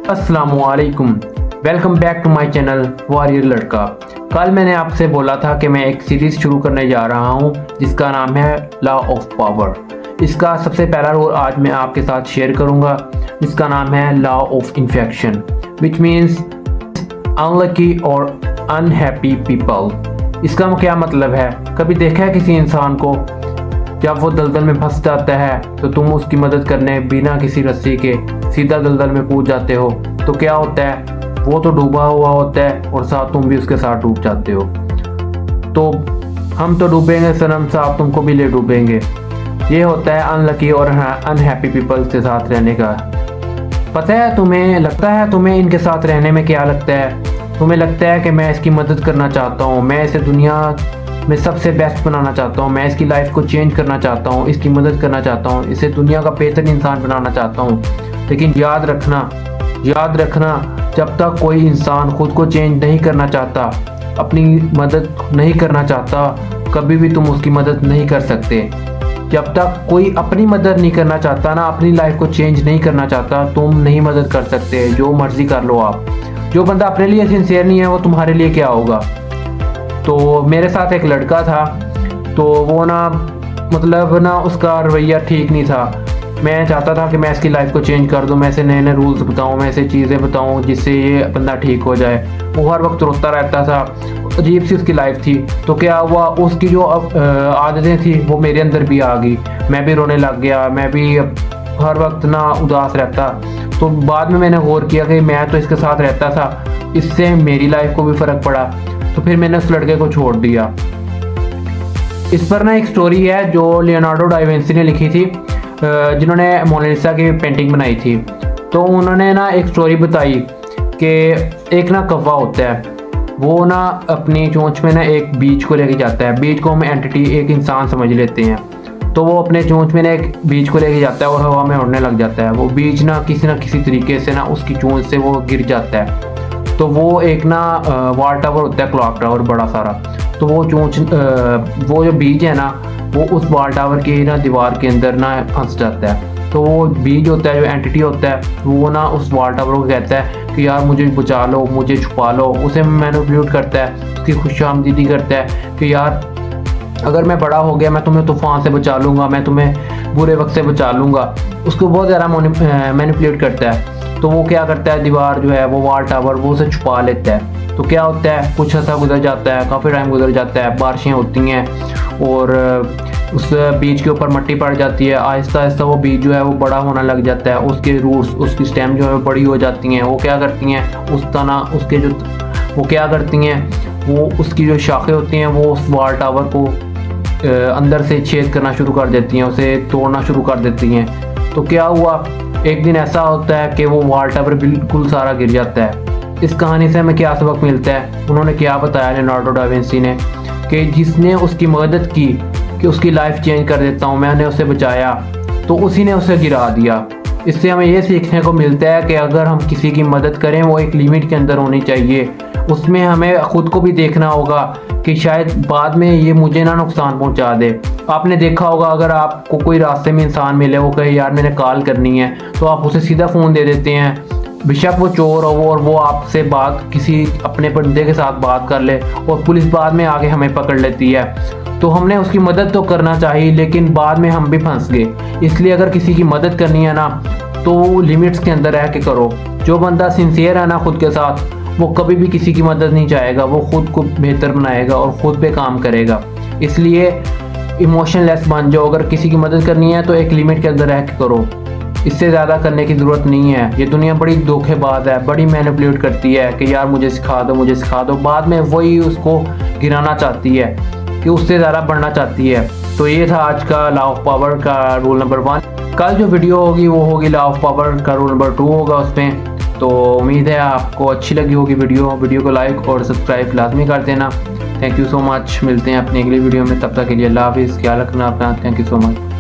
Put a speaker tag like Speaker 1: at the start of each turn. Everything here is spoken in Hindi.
Speaker 1: अस्सलामुअलैकुम, welcome back to my channel warrior लड़का। कल मैंने आपसे बोला था कि मैं एक सीरीज़ शुरू करने जा रहा हूं जिसका नाम है लॉ ऑफ पावर। इसका सबसे पहला रोल आज मैं आपके साथ शेयर करूंगा जिसका नाम है law of infection, which means unlucky और अनहैप्पी पीपल। इसका क्या मतलब है? कभी देखा है किसी इंसान को जब वो दलदल में फंस जाता है तो तुम उसकी मदद करने बिना किसी रस्सी के सीधा दलदल में कूद जाते हो, तो क्या होता है? वो तो डूबा हुआ होता है और साथ तुम भी उसके साथ डूब जाते हो। तो हम तो डूबेंगे सनम, साथ तुमको भी ले डूबेंगे। ये होता है अनलकी और अनहैप्पी पीपल के साथ रहने का। पता है तुम्हें, लगता है तुम्हें इनके साथ रहने में क्या लगता है? तुम्हें लगता है कि मैं इसकी मदद करना चाहता हूँ, मैं इसे दुनिया में सबसे बेस्ट बनाना चाहता हूँ, मैं इसकी लाइफ को चेंज करना चाहता हूँ, इसकी मदद करना चाहता हूँ, इसे दुनिया का बेहतर इंसान बनाना चाहता हूँ। लेकिन याद रखना जब तक कोई इंसान खुद को चेंज नहीं करना चाहता, अपनी मदद नहीं करना चाहता, कभी भी तुम उसकी मदद नहीं कर सकते। जब तक कोई अपनी मदद नहीं करना चाहता ना, अपनी लाइफ को चेंज नहीं करना चाहता, तुम नहीं मदद कर सकते। जो मर्जी कर लो आप। जो बंदा अपने लिए सिंसियर नहीं है वो तुम्हारे लिए क्या होगा? तो मेरे साथ एक लड़का था, तो वो ना मतलब ना उसका रवैया ठीक नहीं था। मैं चाहता था कि मैं इसकी लाइफ को चेंज कर दूं, मैं इसे नए नए रूल्स बताऊं, मैं इसे चीज़ें बताऊं जिससे ये बंदा ठीक हो जाए। वो हर वक्त रोता रहता था, अजीब सी उसकी लाइफ थी। तो क्या हुआ, उसकी जो आदतें थी वो मेरे अंदर भी आ गई। मैं भी रोने लग गया, मैं भी हर वक्त ना उदास रहता। तो बाद में मैंने गौर किया कि मैं तो इसके साथ रहता था, इससे मेरी लाइफ को भी फ़र्क पड़ा। तो फिर मैंने उस लड़के को छोड़ दिया। इस पर ना एक स्टोरी है जो लियोनार्डो डा विंची ने लिखी थी, जिन्होंने मोनालिसा की पेंटिंग बनाई थी। तो उन्होंने ना एक स्टोरी बताई कि एक ना कौवा होता है, वो ना अपनी चोंच में ना एक बीज को लेके जाता है। बीज को हम एंटिटी, एक इंसान समझ लेते हैं। तो वो अपने चोंच में ना एक बीज को लेके जाता है और हवा में उड़ने लग जाता है। वो बीज ना किसी तरीके से ना उसकी चोंच से वो गिर जाता है। तो वो एक ना वाल टावर होता है, क्लॉक टावर बड़ा सारा। तो वो वो जो बीज है ना, वो उस वाल टावर की ना दीवार के अंदर ना फंस जाता है। तो वो बीज होता है, जो एंटिटी होता है, वो ना उस वाल टावर को कहता है कि यार मुझे बचा लो, मुझे छुपा लो। उसे मैनिपुलेट करता है, उसकी खुशामदीदी करता है कि यार अगर मैं बड़ा हो गया मैं तुम्हें तूफान से बचा लूँगा, मैं तुम्हें बुरे वक्त से बचा लूँगा। उसको बहुत ज़्यादा मैनिपुलेट करता है। तो वो क्या करता है, दीवार जो है वो वाल टावर वो उसे छुपा लेता है। तो क्या होता है, कुछ अर्सा गुजर जाता है, काफ़ी टाइम गुजर जाता है, बारिशें होती हैं और उस बीज के ऊपर मिट्टी पड़ जाती है। आहिस्ता आहिस्ता वो बीज जो है वो बड़ा होने लग जाता है। उसके रूट्स, उसकी स्टेम जो है बड़ी हो जाती हैं। वो क्या करती हैं, उस तना उसके जो वो क्या करती हैं, वो उसकी जो शाखें होती हैं वो उस वाल टावर को अंदर से छेद करना शुरू कर देती हैं, उसे तोड़ना शुरू कर देती हैं। तो क्या हुआ, एक दिन ऐसा होता है कि वो वाल टावर बिल्कुल सारा गिर जाता है। इस कहानी से हमें क्या सबक मिलता है? उन्होंने क्या बताया लियोनार्डो डा विंची ने कि जिसने उसकी मदद की कि उसकी लाइफ चेंज कर देता हूँ, मैंने उसे बचाया, तो उसी ने उसे गिरा दिया। इससे हमें ये सीखने को मिलता है कि अगर हम किसी की मदद करें वो एक लिमिट के अंदर होनी चाहिए। उसमें हमें ख़ुद को भी देखना होगा कि शायद बाद में ये मुझे ना नुकसान पहुंचा दे। आपने देखा होगा, अगर आपको कोई रास्ते में इंसान मिले, वो कहे यार मैंने कॉल करनी है, तो आप उसे सीधा फ़ोन दे देते हैं, बेशक वो चोर हो और वो आपसे बात किसी अपने बंदे के साथ बात कर ले और पुलिस बाद में आके हमें पकड़ लेती है। तो हमने उसकी मदद तो करना चाहिए, लेकिन बाद में हम भी फंस गए। इसलिए अगर किसी की मदद करनी है ना, तो लिमिट्स के अंदर रह के करो। जो बंदा सिंसियर है ना खुद के साथ, वो कभी भी किसी की मदद नहीं चाहेगा, वो खुद को बेहतर बनाएगा और खुद पे काम करेगा। इसलिए इमोशनलेस बन जाओ। अगर किसी की मदद करनी है तो एक लिमिट के अंदर रह के करो, इससे ज़्यादा करने की ज़रूरत नहीं है। ये दुनिया बड़ी धोखेबाज है, बड़ी मैनिपुलेट करती है कि यार मुझे सिखा दो, मुझे सिखा दो। बाद में वही उसको गिराना चाहती है कि उससे ज़्यादा बढ़ना चाहती है। तो ये था आज का लॉ ऑफ पावर का रूल नंबर 1। कल जो वीडियो होगी वो होगी लॉ ऑफ पावर का रूल नंबर 2 होगा उसमें। तो उम्मीद है आपको अच्छी लगी होगी वीडियो को लाइक और सब्सक्राइब लाजमी कर देना। Thank you so much. मिलते हैं अपनी अगली वीडियो में, तब तक के लिए अल्लाह हाफिज़। ख्याल रखना अपना। Thank you so much.